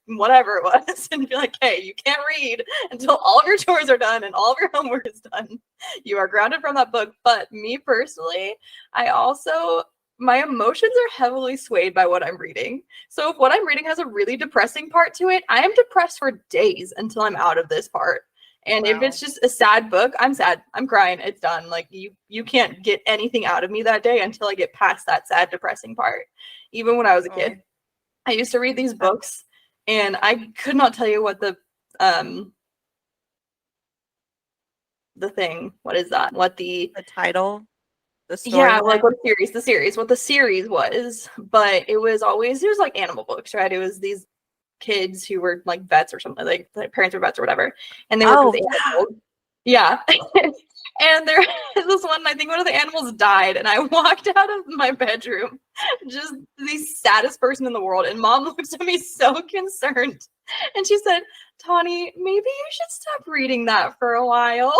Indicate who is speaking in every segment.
Speaker 1: whatever it was, and be like, hey, you can't read until all of your chores are done and all of your homework is done. You are grounded from that book. But me personally, I also, my emotions are heavily swayed by what I'm reading. So if what I'm reading has a really depressing part to it, I am depressed for days until I'm out of this part. And if it's just a sad book, I'm sad. I'm crying. It's done. Like you can't get anything out of me that day until I get past that sad, depressing part. Even when I was a kid, I used to read these books, and I could not tell you what the thing. What is that? What the
Speaker 2: title? The story?
Speaker 1: Yeah, like what what the series was. But it was like animal books, right? It was these kids who were like vets or something, like their parents were vets or whatever, and they worked with animals. Yeah. And there is this one, I think one of the animals died, and I walked out of my bedroom just the saddest person in the world, and Mom looked at me so concerned, and she said, Tawny, maybe you should stop reading that for a while.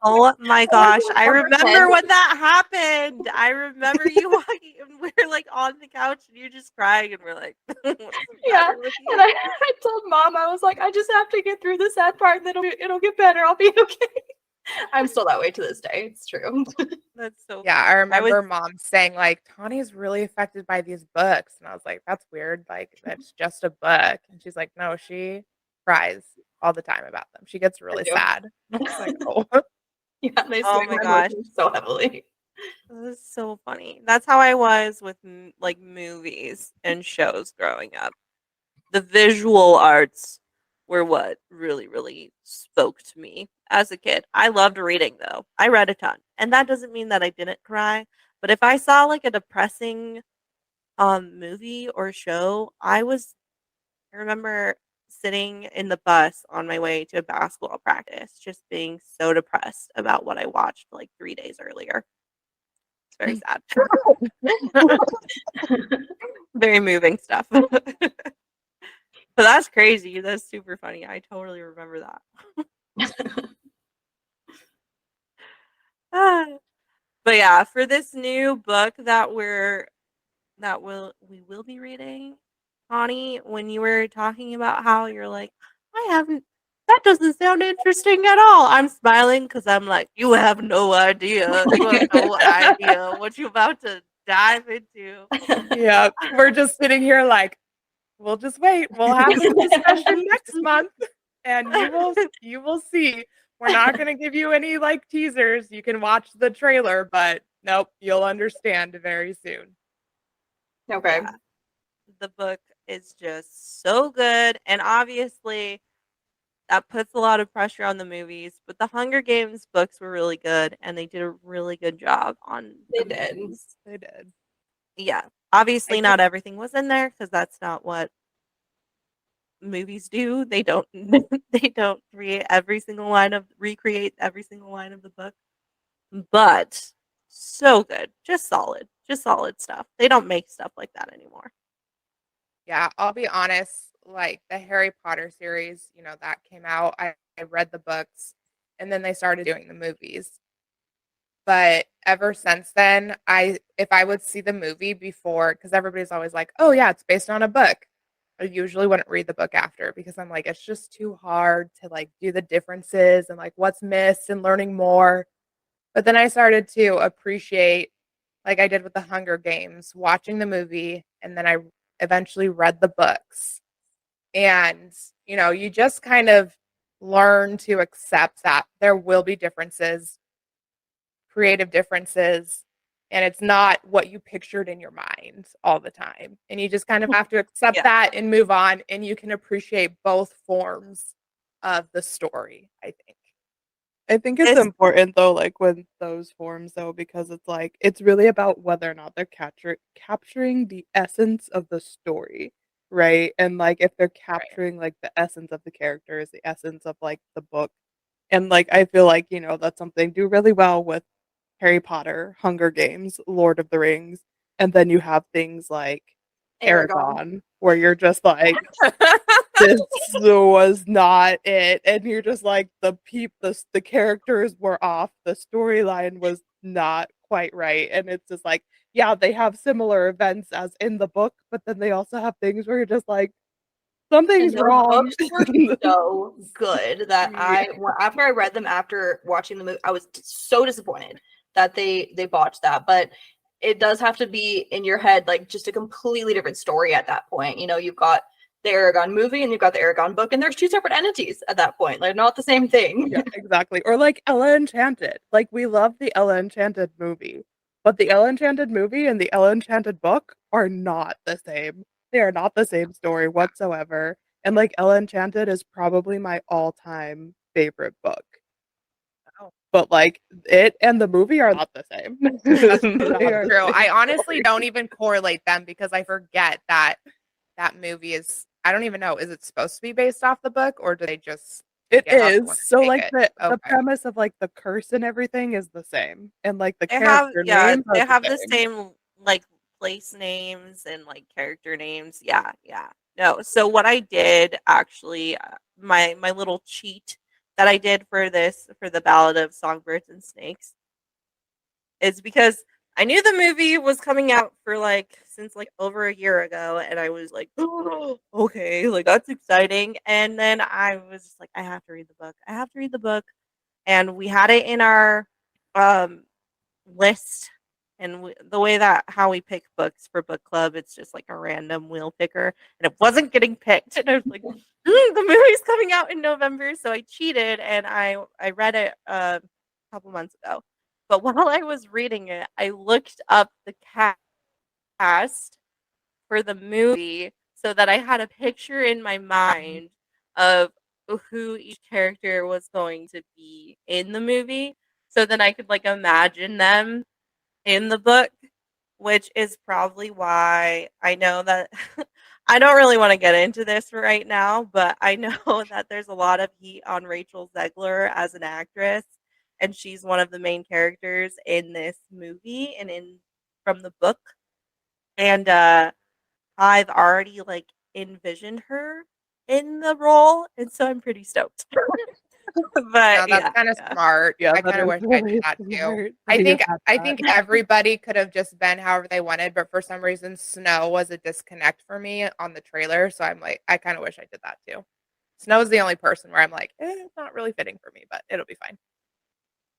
Speaker 2: Oh my gosh, I remember when that happened. I remember you walking, and we were like on the couch, and you just crying, and we're like,
Speaker 1: yeah. And I told Mom, I was like, I just have to get through the sad part, and then it'll get better. I'll be okay. I'm still that way to this day. It's true.
Speaker 2: That's so
Speaker 3: yeah. I remember Mom saying like, Tawny's really affected by these books, and I was like, that's weird. Like that's just a book. And she's like, no, she cries all the time about them. She gets really sad. I was like, oh.
Speaker 1: Yeah, they swing my gosh, so heavily.
Speaker 2: This is so funny. That's how I was with like movies and shows growing up. The visual arts were what really, really spoke to me as a kid. I loved reading though. I read a ton. And that doesn't mean that I didn't cry. But if I saw like a depressing movie or show, I remember sitting in the bus on my way to a basketball practice, just being so depressed about what I watched like 3 days earlier. It's very sad. Very moving stuff. But that's crazy. That's super funny. I totally remember that. But yeah, for this new book that we will be reading, Connie, when you were talking about how you're like, that doesn't sound interesting at all. I'm smiling because I'm like, you have no idea. You have no idea what you're about to dive into.
Speaker 3: Yeah, we're just sitting here like, we'll just wait. We'll have this discussion next month, and you will see. We're not going to give you any like teasers. You can watch the trailer, but nope, you'll understand very soon.
Speaker 1: Okay.
Speaker 2: Yeah. The book is just so good, and obviously that puts a lot of pressure on the movies, but the Hunger Games books were really good, and they did a really good job on
Speaker 1: They did.
Speaker 2: Yeah. Obviously not everything was in there because that's not what movies do. They don't recreate every single line of the book. But so good. Just solid stuff. They don't make stuff like that anymore.
Speaker 3: Yeah, I'll be honest, like the Harry Potter series, that came out. I read the books, and then they started doing the movies. But ever since then, if I would see the movie before, because everybody's always like, oh yeah, it's based on a book. I usually wouldn't read the book after because I'm like, it's just too hard to like do the differences and like what's missed and learning more. But then I started to appreciate, like I did with the Hunger Games, watching the movie, and then I eventually read the books. And, you just kind of learn to accept that there will be differences, creative differences, and it's not what you pictured in your mind all the time. And you just kind of have to accept that and move on, and you can appreciate both forms of the story, I think.
Speaker 4: I think it's important though, like with those forms though, because it's like it's really about whether or not they're capturing the essence of the story, right? And like if they're capturing like the essence of the characters, the essence of like the book, and like I feel like that's something do really well with Harry Potter, Hunger Games, Lord of the Rings, and then you have things like Aragon, where you're just like, this was not it, and you're just like the characters were off, the storyline was not quite right, and it's just like, yeah, they have similar events as in the book, but then they also have things where you're just like, Something's
Speaker 1: And those
Speaker 4: wrong.
Speaker 1: books were so good that
Speaker 4: Yeah.
Speaker 1: after I read them after watching the movie, I was so disappointed that they botched that. But it does have to be in your head like just a completely different story at that point. You know, you've got the Aragon movie and you've got the Aragon book, and there's two separate entities at that point. They're not the same thing.
Speaker 4: Yeah, exactly. Or like Ella Enchanted. Like we love the Ella Enchanted movie, but the Ella Enchanted movie and the Ella Enchanted book are not the same. They are not the same story whatsoever. And like Ella Enchanted is probably my all-time favorite book.
Speaker 3: Oh.
Speaker 4: But like it and the movie are not the same.
Speaker 3: That's
Speaker 4: They are
Speaker 3: true.
Speaker 4: the
Speaker 3: I
Speaker 4: same
Speaker 3: honestly
Speaker 4: story.
Speaker 3: don't even correlate them because I forget that that movie is. I don't even know. Is it supposed to be based off the book, or do they just
Speaker 4: It
Speaker 3: take it however they want
Speaker 4: is.
Speaker 3: to
Speaker 4: So
Speaker 3: take
Speaker 4: like
Speaker 3: it?
Speaker 4: the
Speaker 3: Okay.
Speaker 4: premise of like the curse and everything is the same. And like the
Speaker 2: They have
Speaker 4: character names
Speaker 2: they
Speaker 4: are the
Speaker 2: have the
Speaker 4: same.
Speaker 2: same like place names and like character names. Yeah, yeah. No, so what I did actually, my little cheat that I did for this for the Ballad of Songbirds and Snakes is because I knew the movie was coming out for like since like over a year ago, and I was like, oh, okay, like that's exciting. And then I was just like, I have to read the book. I have to read the book, and we had it in our um list. And the way that how we pick books for book club, it's just like a random wheel picker, and it wasn't getting picked. And I was like, the movie's coming out in November, so I cheated and I read it a couple months ago. But while I was reading it, I looked up the cast for the movie so that I had a picture in my mind of who each character was going to be in the movie, so then I could like imagine them in the book, which is probably why I know that I don't really want to get into this right now, but I know that there's a lot of heat on Rachel Zegler as an actress, and she's one of the main characters in this movie and in from the book. And I've already like envisioned her in the role, and so I'm pretty stoked.
Speaker 3: No,
Speaker 2: But
Speaker 3: that's
Speaker 2: yeah,
Speaker 3: kind of
Speaker 2: yeah.
Speaker 3: smart.
Speaker 4: Yeah,
Speaker 3: I
Speaker 4: that
Speaker 3: kind of
Speaker 4: is
Speaker 3: wish I did
Speaker 4: really
Speaker 3: that too.
Speaker 4: smart
Speaker 3: I
Speaker 4: that you
Speaker 3: think
Speaker 4: had
Speaker 3: I
Speaker 4: that.
Speaker 3: think everybody could have just been however they wanted, but for some reason Snow was a disconnect for me on the trailer, so I'm like I kind of wish I did that too. Snow's the only person where I'm like, it's not really fitting for me, but it'll be fine.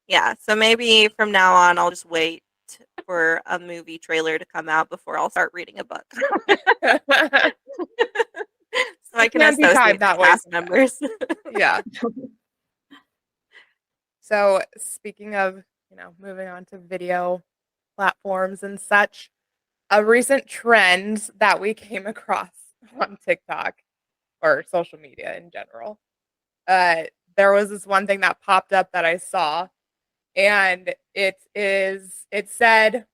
Speaker 2: Yeah, so maybe from now on, I'll just wait for a movie trailer to come out before I'll start reading a book. So I can
Speaker 3: Can be timed
Speaker 2: associate the
Speaker 3: that way.
Speaker 2: cast members.
Speaker 3: Yeah. So speaking of, moving on to video platforms and such, a recent trend that we came across on TikTok or social media in general. There was this one thing that popped up that I saw, and it said,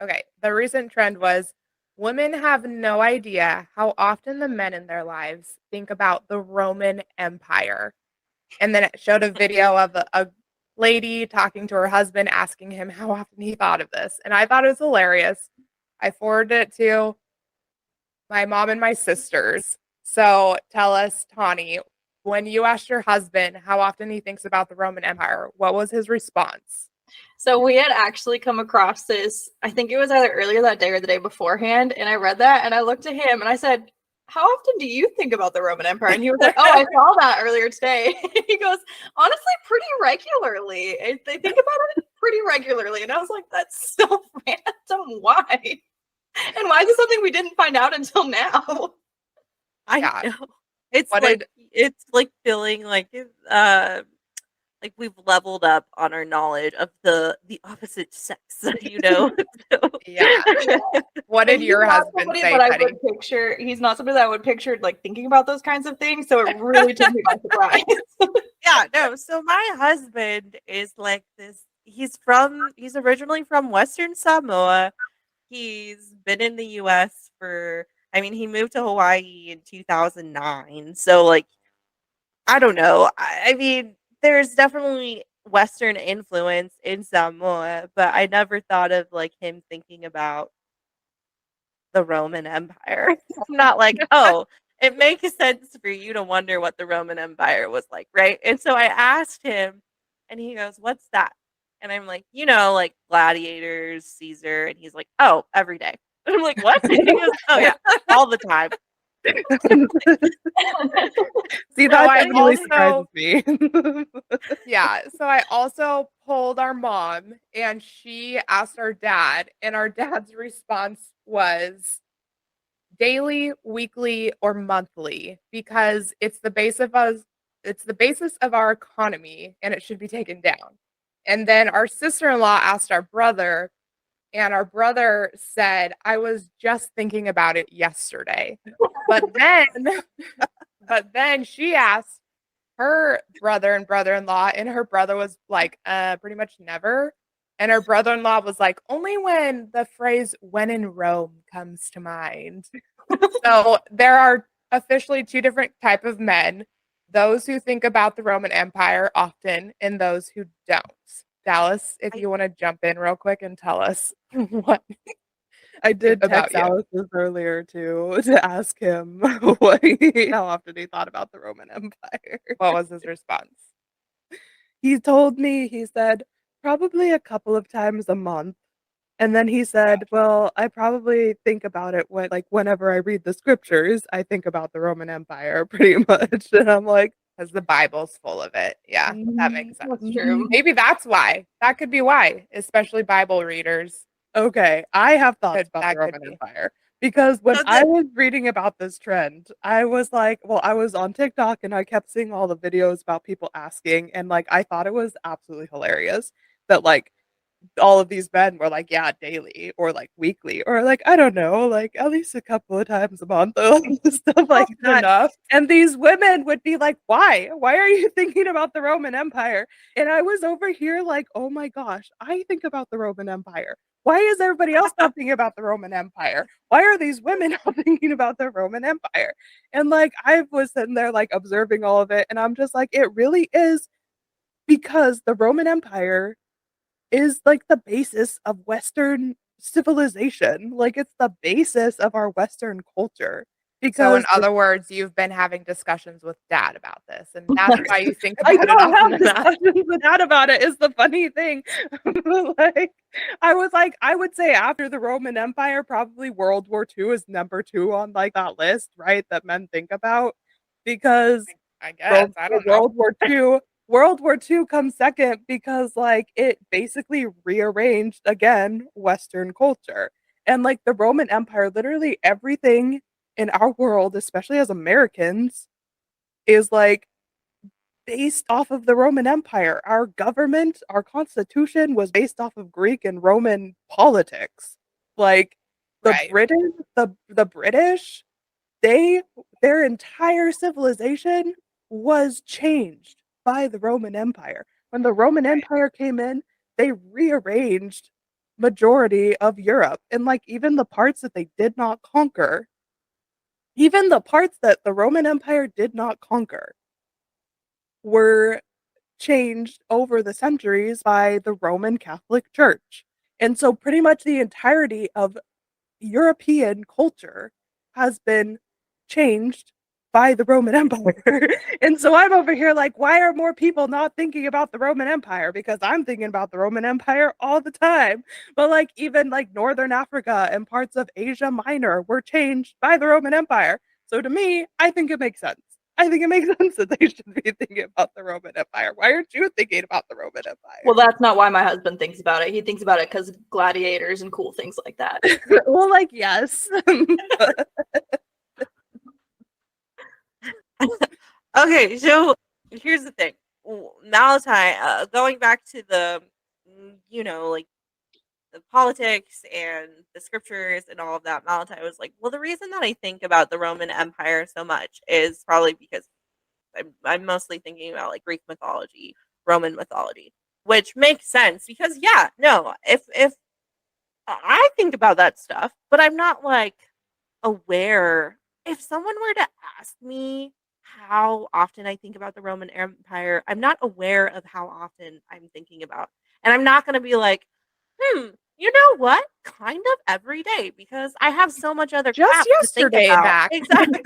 Speaker 3: okay, the recent trend was women have no idea how often the men in their lives think about the Roman Empire. And then it showed a video of a lady talking to her husband, asking him how often he thought of this. And I thought it was hilarious. I forwarded it to my mom and my sisters. So tell us, Tawny, when you asked your husband how often he thinks about the Roman Empire, what was his response?
Speaker 1: So we had actually come across this, I think it was either earlier that day or the day beforehand, and I read that and I looked at him and I said, how often do you think about the Roman Empire? And he was like, oh, I saw that earlier today. He goes, honestly, pretty regularly. They think about it pretty regularly. And I was like, that's so random. Why? And why is it something we didn't find out until now?
Speaker 2: I
Speaker 3: Yeah.
Speaker 2: know. It's
Speaker 3: What
Speaker 2: like
Speaker 3: did
Speaker 2: it's like feeling like we've leveled up on our knowledge of the opposite sex, you know. So-
Speaker 3: yeah. What
Speaker 1: And
Speaker 3: did
Speaker 1: he's
Speaker 3: your
Speaker 1: not
Speaker 3: husband
Speaker 1: somebody
Speaker 3: say,
Speaker 1: that I
Speaker 3: Teddy?
Speaker 1: would picture. He's not somebody that I would picture like thinking about those kinds of things. So it really took me by surprise.
Speaker 2: Yeah, no. So my husband is like this. He's originally from Western Samoa. He's been in the US for I mean, he moved to Hawaii in 2009. So like I don't know. I mean, there's definitely Western influence in Samoa, but I never thought of like him thinking about the Roman Empire. I'm not like, oh, it makes sense for you to wonder what the Roman Empire was like, right? And so I asked him, and he goes, what's that? And I'm like, like gladiators, Caesar. And he's like, oh, every day. And I'm like, what? And he goes, oh, yeah, all the time.
Speaker 4: See,
Speaker 3: So
Speaker 4: that
Speaker 3: I
Speaker 4: definitely
Speaker 3: also
Speaker 4: surprises me.
Speaker 3: Yeah, so I also polled our mom and she asked our dad, and our dad's response was daily, weekly, or monthly because it's the basis of our economy and it should be taken down. And then our sister-in-law asked our brother, and our brother said, I was just thinking about it yesterday. But then but then she asked her brother and brother-in-law, and her brother was like, pretty much never. And her brother-in-law was like, only when the phrase when in Rome comes to mind. So there are officially two different type of men, those who think about the Roman Empire often and those who don't. Dallas, if you want to jump in real quick and tell us what
Speaker 4: I did
Speaker 3: about
Speaker 4: text
Speaker 3: you.
Speaker 4: Alice's earlier too to ask him how often he thought about the Roman Empire.
Speaker 3: What was his response?
Speaker 4: He told me, he said, probably a couple of times a month. And then he said, well, I probably think about it whenever I read the scriptures, I think about the Roman Empire pretty much. And I'm like,
Speaker 3: Because the Bible's full of it. Yeah, that makes sense.
Speaker 1: That's true.
Speaker 3: Maybe that's why. That could be why, especially Bible readers.
Speaker 4: okay, I have thoughts about the
Speaker 3: That could
Speaker 4: Roman
Speaker 3: be.
Speaker 4: Empire because when
Speaker 2: So
Speaker 4: I was reading about this trend, I was like, well, I was on TikTok and I kept seeing all the videos about people asking, and like, I thought it was absolutely hilarious that like all of these men were like, yeah, daily or like weekly or like, I don't know, like at least a couple of times a month or stuff like
Speaker 3: Often
Speaker 4: that.
Speaker 3: enough.
Speaker 4: And these women would be like, why? Why are you thinking about the Roman Empire? And I was over here like, oh my gosh, I think about the Roman Empire. Why is everybody else not thinking about the Roman Empire? Why are these women not thinking about the Roman Empire? And like, I was sitting there like observing all of it. And I'm just like, it really is because the Roman Empire is like the basis of Western civilization. Like it's the basis of our Western culture.
Speaker 3: So, in
Speaker 4: Because
Speaker 3: other words, you've been having discussions with dad about this, and that's why you think
Speaker 4: I
Speaker 3: about it
Speaker 4: don't
Speaker 3: often
Speaker 4: have
Speaker 3: enough.
Speaker 4: discussions with that about it is the funny thing. like I was like, I would say after the Roman Empire, probably World War II is number two on like that list, right? That men think about. Because
Speaker 3: I guess. I don't know.
Speaker 4: World War II comes second because like it basically rearranged again Western culture. And like the Roman Empire, literally everything in our world, especially as Americans, is like based off of the Roman Empire. Our government, our constitution was based off of Greek and Roman politics. Like the
Speaker 3: Right.
Speaker 4: British, their entire civilization was changed by the Roman Empire. When the Roman Empire came in, they rearranged majority of Europe and like even the parts that they did not conquer, even the parts that the Roman Empire did not conquer were changed over the centuries by the Roman Catholic Church. And so pretty much the entirety of European culture has been changed by the Roman Empire. and so I'm over here like, why are more people not thinking about the Roman Empire? Because I'm thinking about the Roman Empire all the time. But like even like Northern Africa and parts of Asia Minor were changed by the Roman Empire. So to me, I think it makes sense. I think it makes sense that they should be thinking about the Roman Empire. Why aren't you thinking about the Roman Empire?
Speaker 1: Well, that's not why my husband thinks about it. He thinks about it because gladiators and cool things like that.
Speaker 4: well, like, yes.
Speaker 2: Okay, so here's the thing. Malachi, going back to the, like the politics and the scriptures and all of that, Malachi was like, well, the reason that I think about the Roman Empire so much is probably because I'm mostly thinking about like Greek mythology, Roman mythology, which makes sense because yeah, no, if I think about that stuff, but I'm not like aware. If someone were to ask me how often I think about the Roman Empire, I'm not aware of how often I'm thinking about. And I'm not going to be like, you know what? Kind of every day because I have so much other
Speaker 3: Just
Speaker 2: crap to think
Speaker 3: yesterday
Speaker 2: about.
Speaker 3: back.
Speaker 2: Exactly.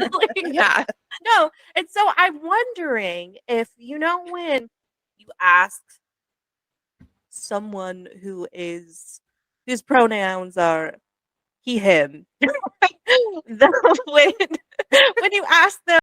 Speaker 3: Yeah.
Speaker 2: No, and so I'm wondering if when you ask someone whose pronouns are he him when you ask them